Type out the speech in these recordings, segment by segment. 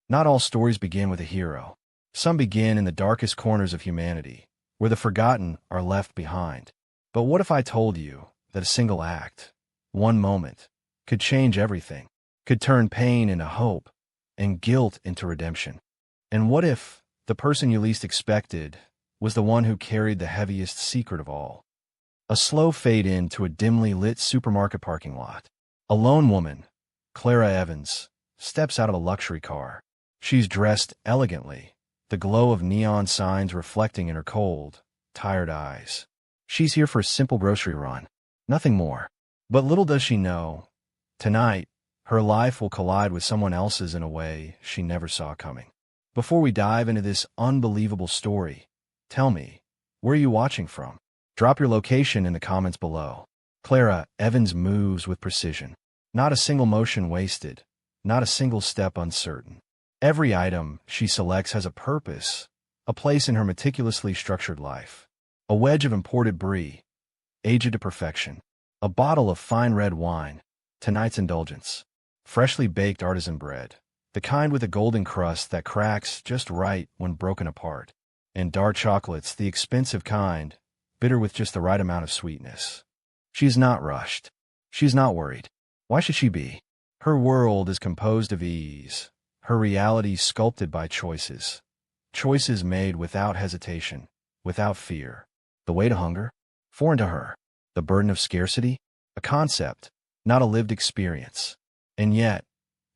Not all stories begin with a hero. Some begin in the darkest corners of humanity, where the forgotten are left behind. But what if I told you that a single act, one moment, could change everything, could turn pain into hope, and guilt into redemption? And what if the person you least expected was the one who carried the heaviest secret of all? A slow fade into a dimly lit supermarket parking lot. A lone woman, Clara Evans, steps out of a luxury car. She's dressed elegantly, the glow of neon signs reflecting in her cold, tired eyes. She's here for a simple grocery run, nothing more. But little does she know, tonight, her life will collide with someone else's in a way she never saw coming. Before we dive into this unbelievable story, tell me, where are you watching from? Drop your location in the comments below. Clara Evans moves with precision. Not a single motion wasted, not a single step uncertain. Every item she selects has a purpose, a place in her meticulously structured life. A wedge of imported brie, aged to perfection. A bottle of fine red wine, tonight's indulgence. Freshly baked artisan bread, the kind with a golden crust that cracks just right when broken apart. And dark chocolates, the expensive kind, bitter with just the right amount of sweetness. She's not rushed. She's not worried. Why should she be? Her world is composed of ease, her reality sculpted by choices. Choices made without hesitation, without fear. The weight of hunger? Foreign to her. The burden of scarcity? A concept, not a lived experience. And yet,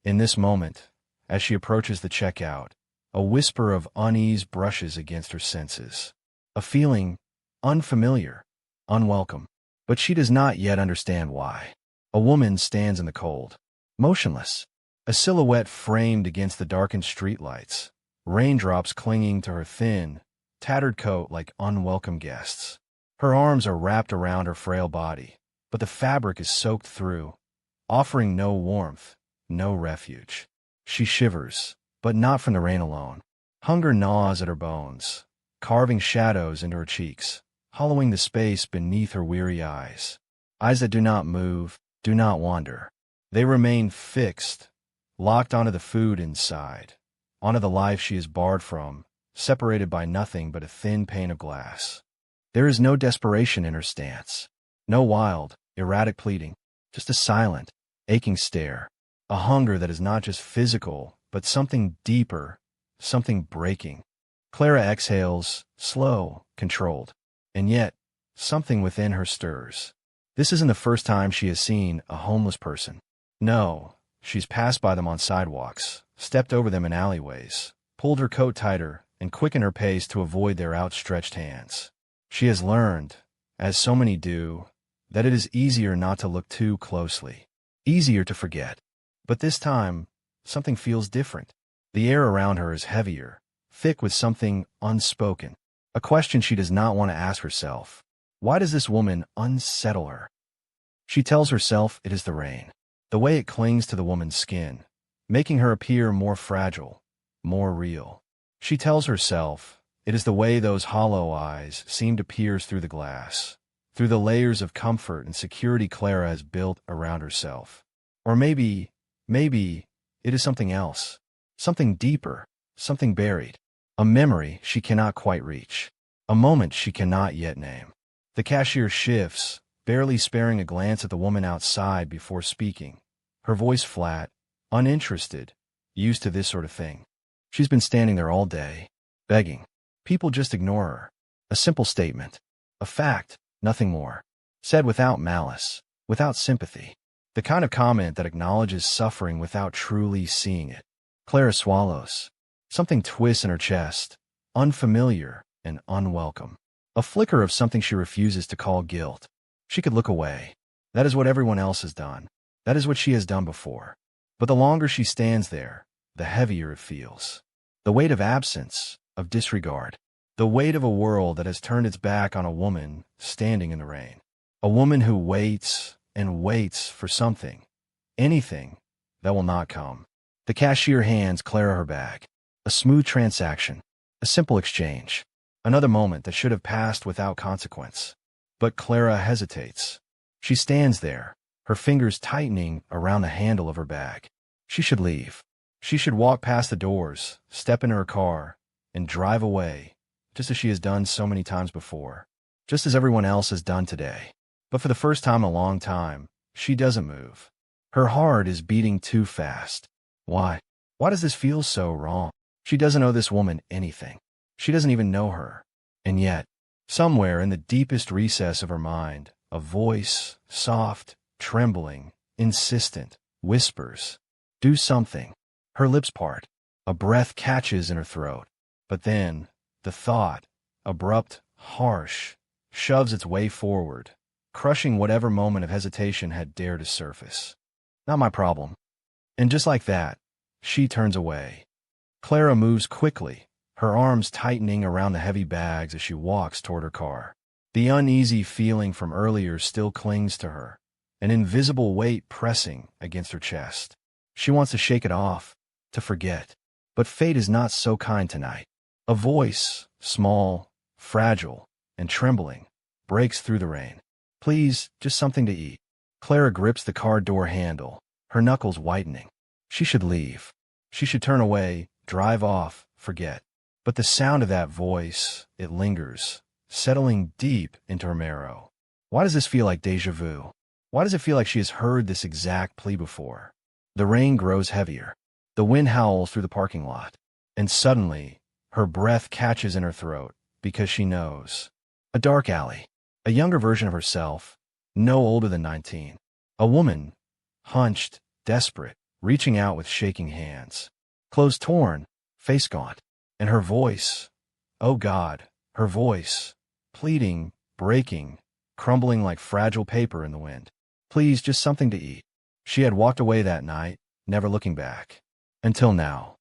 in this moment, as she approaches the checkout, a whisper of unease brushes against her senses. A feeling unfamiliar, unwelcome. But she does not yet understand why. A woman stands in the cold, motionless, a silhouette framed against the darkened streetlights, raindrops clinging to her thin, tattered coat like unwelcome guests. Her arms are wrapped around her frail body, but the fabric is soaked through, offering no warmth, no refuge. She shivers, but not from the rain alone. Hunger gnaws at her bones, carving shadows into her cheeks, hollowing the space beneath her weary eyes. Eyes that do not move, do not wander. They remain fixed, locked onto the food inside, onto the life she is barred from, separated by nothing but a thin pane of glass. There is no desperation in her stance, no wild, erratic pleading, just a silent, aching stare, a hunger that is not just physical, but something deeper, something breaking. Clara exhales, slow, controlled, and yet something within her stirs. This isn't the first time she has seen a homeless person. No, she's passed by them on sidewalks, stepped over them in alleyways, pulled her coat tighter, and quickened her pace to avoid their outstretched hands. She has learned, as so many do, that it is easier not to look too closely, easier to forget. But this time, something feels different. The air around her is heavier, thick with something unspoken, a question she does not want to ask herself. Why does this woman unsettle her? She tells herself it is the rain, the way it clings to the woman's skin, making her appear more fragile, more real. She tells herself it is the way those hollow eyes seem to pierce through the glass, through the layers of comfort and security Clara has built around herself. Or maybe it is something else, something deeper, something buried, a memory she cannot quite reach, a moment she cannot yet name. The cashier shifts, barely sparing a glance at the woman outside before speaking, her voice flat, uninterested, used to this sort of thing. She's been standing there all day, begging. People just ignore her. A simple statement, a fact, nothing more, said without malice, without sympathy. The kind of comment that acknowledges suffering without truly seeing it. Clara swallows. Something twists in her chest, unfamiliar and unwelcome. A flicker of something she refuses to call guilt. She could look away. That is what everyone else has done. That is what she has done before. But the longer she stands there, the heavier it feels. The weight of absence, of disregard. The weight of a world that has turned its back on a woman standing in the rain. A woman who waits and waits for something, anything, that will not come. The cashier hands Clara her bag. A smooth transaction. A simple exchange. Another moment that should have passed without consequence. But Clara hesitates. She stands there, her fingers tightening around the handle of her bag. She should leave. She should walk past the doors, step into her car, and drive away, just as she has done so many times before, just as everyone else has done today. But for the first time in a long time, she doesn't move. Her heart is beating too fast. Why? Why does this feel so wrong? She doesn't owe this woman anything. She doesn't even know her. And yet, somewhere in the deepest recess of her mind, a voice, soft, trembling, insistent, whispers, "Do something." Her lips part. A breath catches in her throat. But then, the thought, abrupt, harsh, shoves its way forward, crushing whatever moment of hesitation had dared to surface. Not my problem. And just like that, she turns away. Clara moves quickly, her arms tightening around the heavy bags as she walks toward her car. The uneasy feeling from earlier still clings to her, an invisible weight pressing against her chest. She wants to shake it off, to forget. But fate is not so kind tonight. A voice, small, fragile, and trembling, breaks through the rain. "Please, just something to eat." Clara grips the car door handle, her knuckles whitening. She should leave. She should turn away, drive off, forget. But the sound of that voice, it lingers, settling deep into her marrow. Why does this feel like déjà vu? Why does it feel like she has heard this exact plea before? The rain grows heavier. The wind howls through the parking lot. And suddenly, her breath catches in her throat because she knows. A dark alley. A younger version of herself, no older than 19. A woman, hunched, desperate, reaching out with shaking hands. Clothes torn, face gaunt. And her voice, oh God, her voice, pleading, breaking, crumbling like fragile paper in the wind. Please, just something to eat. She had walked away that night, never looking back. Until now.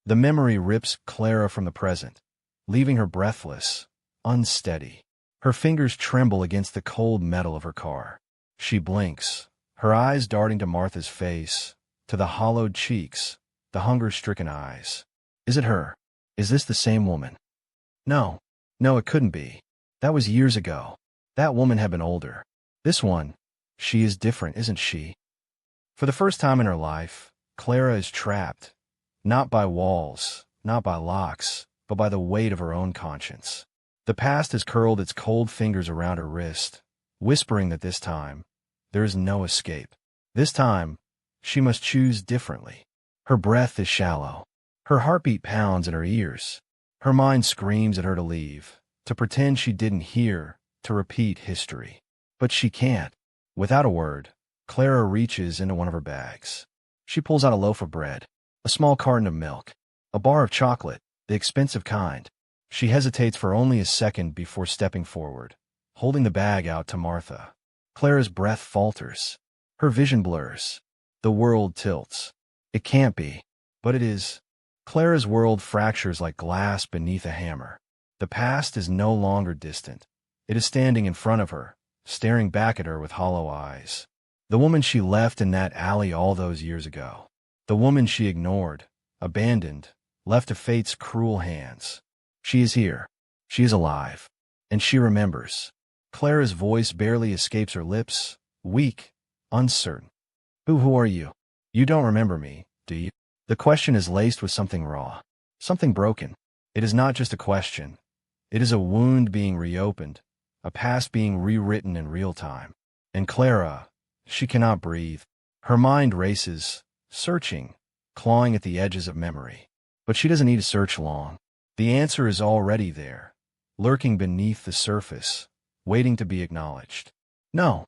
The memory rips Clara from the present, leaving her breathless, unsteady. Her fingers tremble against the cold metal of her car. She blinks, her eyes darting to Martha's face, to the hollowed cheeks, the hunger-stricken eyes. Is it her? Is this the same woman? No, it couldn't be. That was years ago. That woman had been older. This one, she is different, isn't she? For the first time in her life, Clara is trapped, not by walls, not by locks, but by the weight of her own conscience. The past has curled its cold fingers around her wrist, whispering that this time, there is no escape. This time, she must choose differently. Her breath is shallow. Her heartbeat pounds in her ears. Her mind screams at her to leave, to pretend she didn't hear, to repeat history. But she can't. Without a word, Clara reaches into one of her bags. She pulls out a loaf of bread, a small carton of milk, a bar of chocolate, the expensive kind. She hesitates for only a second before stepping forward, holding the bag out to Martha. Clara's breath falters. Her vision blurs. The world tilts. It can't be. But it is. Clara's world fractures like glass beneath a hammer. The past is no longer distant. It is standing in front of her, staring back at her with hollow eyes. The woman she left in that alley all those years ago. The woman she ignored, abandoned, left to fate's cruel hands. She is here. She is alive. And she remembers. Clara's voice barely escapes her lips, weak, uncertain. Who are you? You don't remember me, do you? The question is laced with something raw, something broken. It is not just a question. It is a wound being reopened, a past being rewritten in real time. And Clara, she cannot breathe. Her mind races, searching, clawing at the edges of memory. But she doesn't need to search long. The answer is already there, lurking beneath the surface, waiting to be acknowledged. No.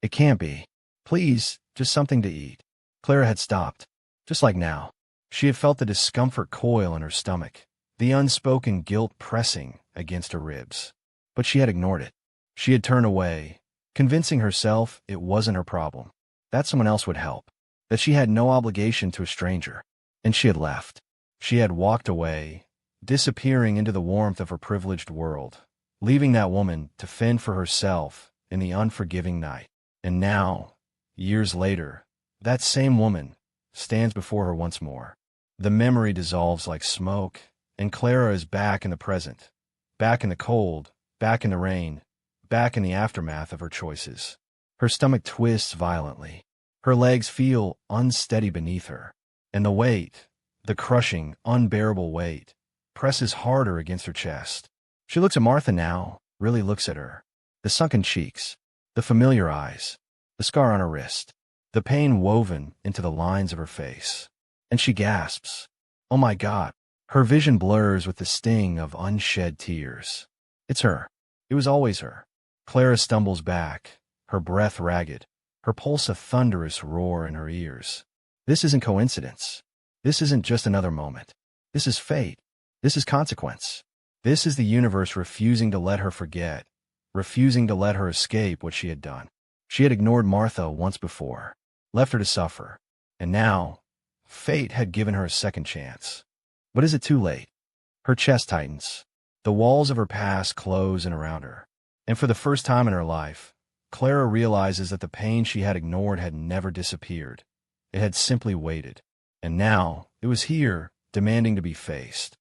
It can't be. Please, just something to eat. Clara had stopped. Just like now. She had felt the discomfort coil in her stomach, the unspoken guilt pressing against her ribs. But she had ignored it. She had turned away, convincing herself it wasn't her problem, that someone else would help, that she had no obligation to a stranger. And she had left. She had walked away, disappearing into the warmth of her privileged world, leaving that woman to fend for herself in the unforgiving night. And now, years later, that same woman stands before her once more. The memory dissolves like smoke, and Clara is back in the present, back in the cold, back in the rain, back in the aftermath of her choices. Her stomach twists violently. Her legs feel unsteady beneath her. And the weight, the crushing, unbearable weight, presses harder against her chest. She looks at Martha now, really looks at her. The sunken cheeks, the familiar eyes, the scar on her wrist, the pain woven into the lines of her face. And she gasps. Oh my God. Her vision blurs with the sting of unshed tears. It's her. It was always her. Clara stumbles back, her breath ragged, her pulse a thunderous roar in her ears. This isn't coincidence. This isn't just another moment. This is fate. This is consequence. This is the universe refusing to let her forget, refusing to let her escape what she had done. She had ignored Martha once before, left her to suffer, and now, fate had given her a second chance. But is it too late? Her chest tightens. The walls of her past close in around her. And for the first time in her life, Clara realizes that the pain she had ignored had never disappeared. It had simply waited. And now, it was here, demanding to be faced.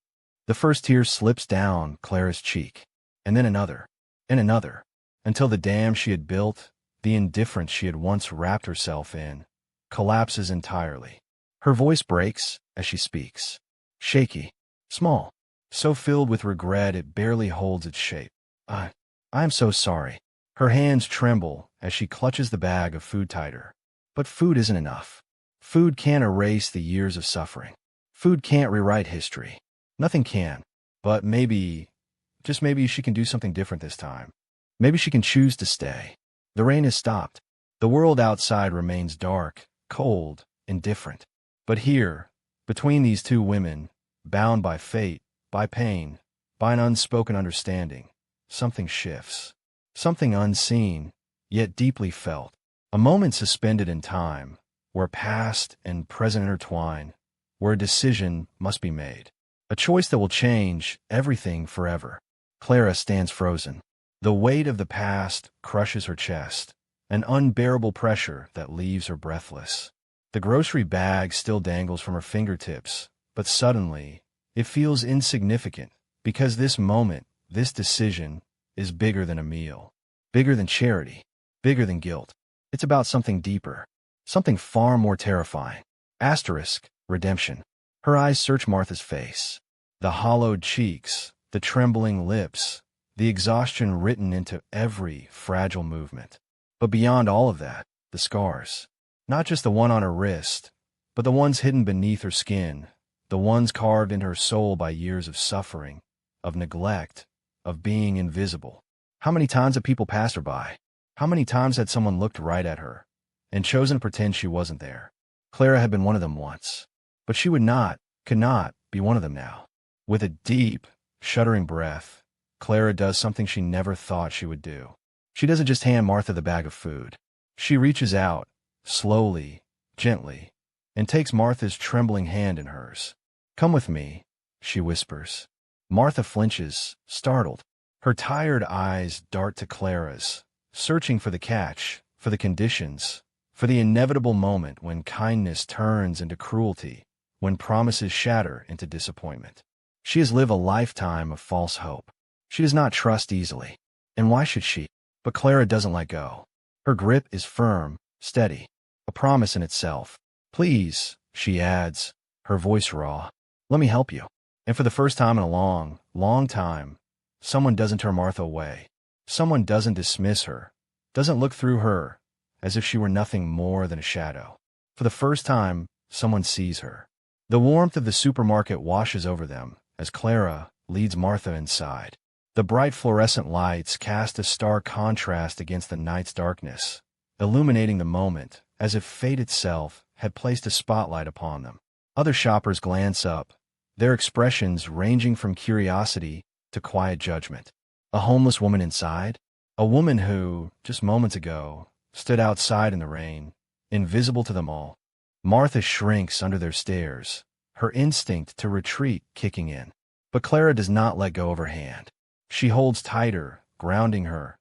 The first tear slips down Clara's cheek, and then another, until the dam she had built, the indifference she had once wrapped herself in, collapses entirely. Her voice breaks as she speaks. Shaky, small, so filled with regret it barely holds its shape. I am so sorry. Her hands tremble as she clutches the bag of food tighter. But food isn't enough. Food can't erase the years of suffering. Food can't rewrite history. Nothing can. But maybe, just maybe she can do something different this time. Maybe she can choose to stay. The rain has stopped. The world outside remains dark, cold, indifferent. But here, between these two women, bound by fate, by pain, by an unspoken understanding, something shifts. Something unseen, yet deeply felt. A moment suspended in time, where past and present intertwine, where a decision must be made. A choice that will change everything forever. Clara stands frozen. The weight of the past crushes her chest, an unbearable pressure that leaves her breathless. The grocery bag still dangles from her fingertips, but suddenly, it feels insignificant, because this moment, this decision, is bigger than a meal, bigger than charity, bigger than guilt. It's about something deeper, something far more terrifying. Redemption. Her eyes search Martha's face. The hollowed cheeks, the trembling lips, the exhaustion written into every fragile movement. But beyond all of that, the scars. Not just the one on her wrist, but the ones hidden beneath her skin, the ones carved into her soul by years of suffering, of neglect, of being invisible. How many times had people passed her by? How many times had someone looked right at her and chosen to pretend she wasn't there? Clara had been one of them once, but she could not be one of them now. With a deep, shuddering breath, Clara does something she never thought she would do. She doesn't just hand Martha the bag of food. She reaches out, slowly, gently, and takes Martha's trembling hand in hers. "Come with me," she whispers. Martha flinches, startled. Her tired eyes dart to Clara's, searching for the catch, for the conditions, for the inevitable moment when kindness turns into cruelty, when promises shatter into disappointment. She has lived a lifetime of false hope. She does not trust easily. And why should she? But Clara doesn't let go. Her grip is firm, steady, a promise in itself. "Please," she adds, her voice raw, "let me help you." And for the first time in a long, long time, someone doesn't turn Martha away. Someone doesn't dismiss her, doesn't look through her, as if she were nothing more than a shadow. For the first time, someone sees her. The warmth of the supermarket washes over them as Clara leads Martha inside. The bright fluorescent lights cast a stark contrast against the night's darkness, illuminating the moment as if fate itself had placed a spotlight upon them. Other shoppers glance up, their expressions ranging from curiosity to quiet judgment. A homeless woman inside? A woman who, just moments ago, stood outside in the rain, invisible to them all. Martha shrinks under their stares, her instinct to retreat kicking in. But Clara does not let go of her hand. She holds tighter, grounding her,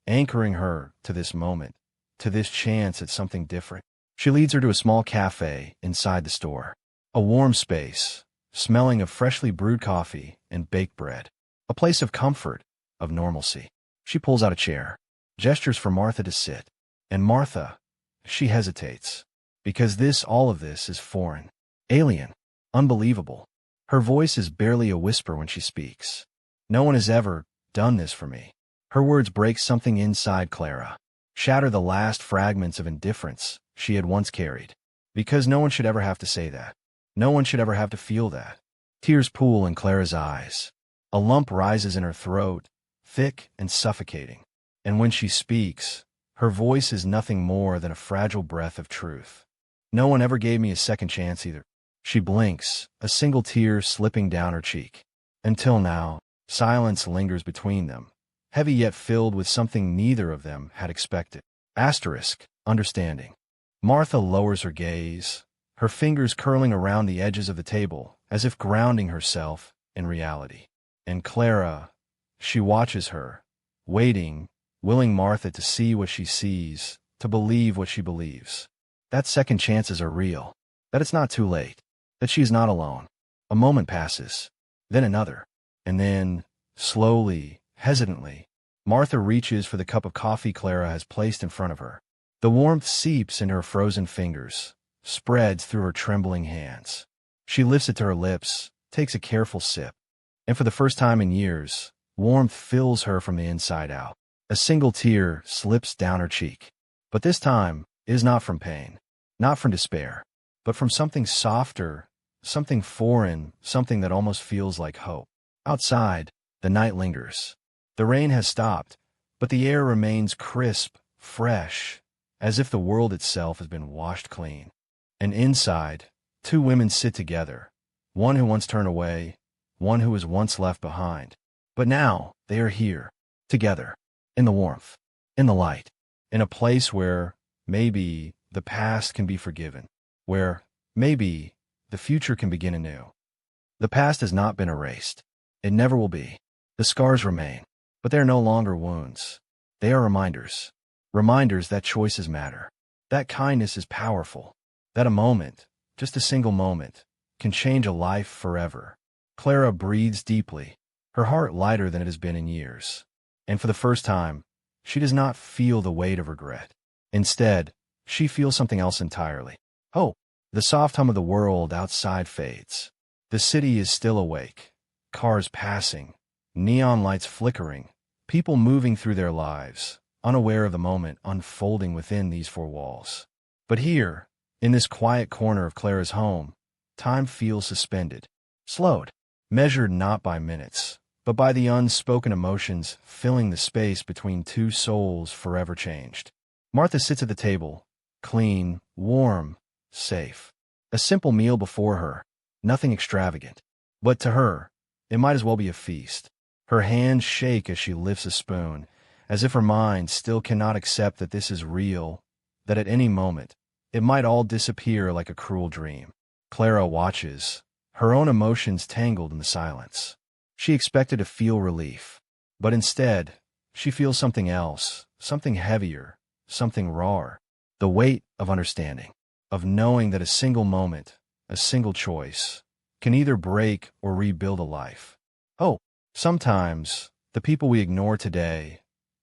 anchoring her to this moment, to this chance at something different. She leads her to a small cafe inside the store. A warm space, smelling of freshly brewed coffee and baked bread. A place of comfort, of normalcy. She pulls out a chair, gestures for Martha to sit. And Martha, she hesitates. Because all of this is foreign. Alien. Unbelievable. Her voice is barely a whisper when she speaks. No one has ever done this for me. Her words break something inside Clara, shatter the last fragments of indifference she had once carried. Because no one should ever have to say that. No one should ever have to feel that. Tears pool in Clara's eyes. A lump rises in her throat, thick and suffocating. And when she speaks, her voice is nothing more than a fragile breath of truth. No one ever gave me a second chance either. She blinks, a single tear slipping down her cheek. Until now, silence lingers between them, heavy yet filled with something neither of them had expected. Understanding. Martha lowers her gaze, her fingers curling around the edges of the table, as if grounding herself in reality. And Clara, she watches her, waiting, willing Martha to see what she sees, to believe what she believes. That second chances are real, that it's not too late, that she is not alone. A moment passes, then another, and then, slowly, hesitantly, Martha reaches for the cup of coffee Clara has placed in front of her. The warmth seeps into her frozen fingers, spreads through her trembling hands. She lifts it to her lips, takes a careful sip, and for the first time in years, warmth fills her from the inside out. A single tear slips down her cheek. But this time, it is not from pain, not from despair, but from something softer, something foreign, something that almost feels like hope. Outside, the night lingers. The rain has stopped, but the air remains crisp, fresh, as if the world itself has been washed clean. And inside, two women sit together, one who once turned away, one who was once left behind. But now, they are here, together, in the warmth, in the light, in a place where, maybe, the past can be forgiven, where, maybe, the future can begin anew. The past has not been erased. It never will be. The scars remain, but they are no longer wounds. They are reminders. Reminders that choices matter, that kindness is powerful, that a moment, just a single moment, can change a life forever. Clara breathes deeply, her heart lighter than it has been in years. And for the first time, she does not feel the weight of regret. Instead, she feels something else entirely. Hope. The soft hum of the world outside fades. The city is still awake. Cars passing, neon lights flickering, people moving through their lives, unaware of the moment unfolding within these four walls. But here, in this quiet corner of Clara's home, time feels suspended, slowed, measured not by minutes, but by the unspoken emotions filling the space between two souls forever changed. Martha sits at the table, clean, warm, safe. A simple meal before her, nothing extravagant. But to her, it might as well be a feast. Her hands shake as she lifts a spoon, as if her mind still cannot accept that this is real, that at any moment, it might all disappear like a cruel dream. Clara watches, her own emotions tangled in the silence. She expected to feel relief, but instead, she feels something else, something heavier, something rawer. The weight of understanding, of knowing that a single moment, a single choice, can either break or rebuild a life. Oh, sometimes, the people we ignore today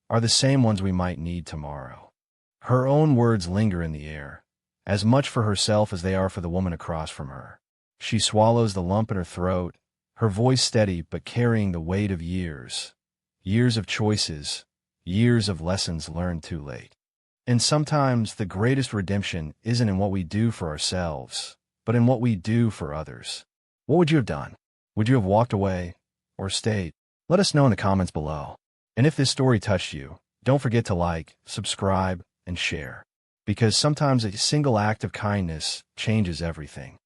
are the same ones we might need tomorrow. Her own words linger in the air, as much for herself as they are for the woman across from her. She swallows the lump in her throat, her voice steady but carrying the weight of years. Years of choices, years of lessons learned too late. And sometimes the greatest redemption isn't in what we do for ourselves, but in what we do for others. What would you have done? Would you have walked away or stayed? Let us know in the comments below. And if this story touched you, don't forget to like, subscribe, and share. Because sometimes a single act of kindness changes everything.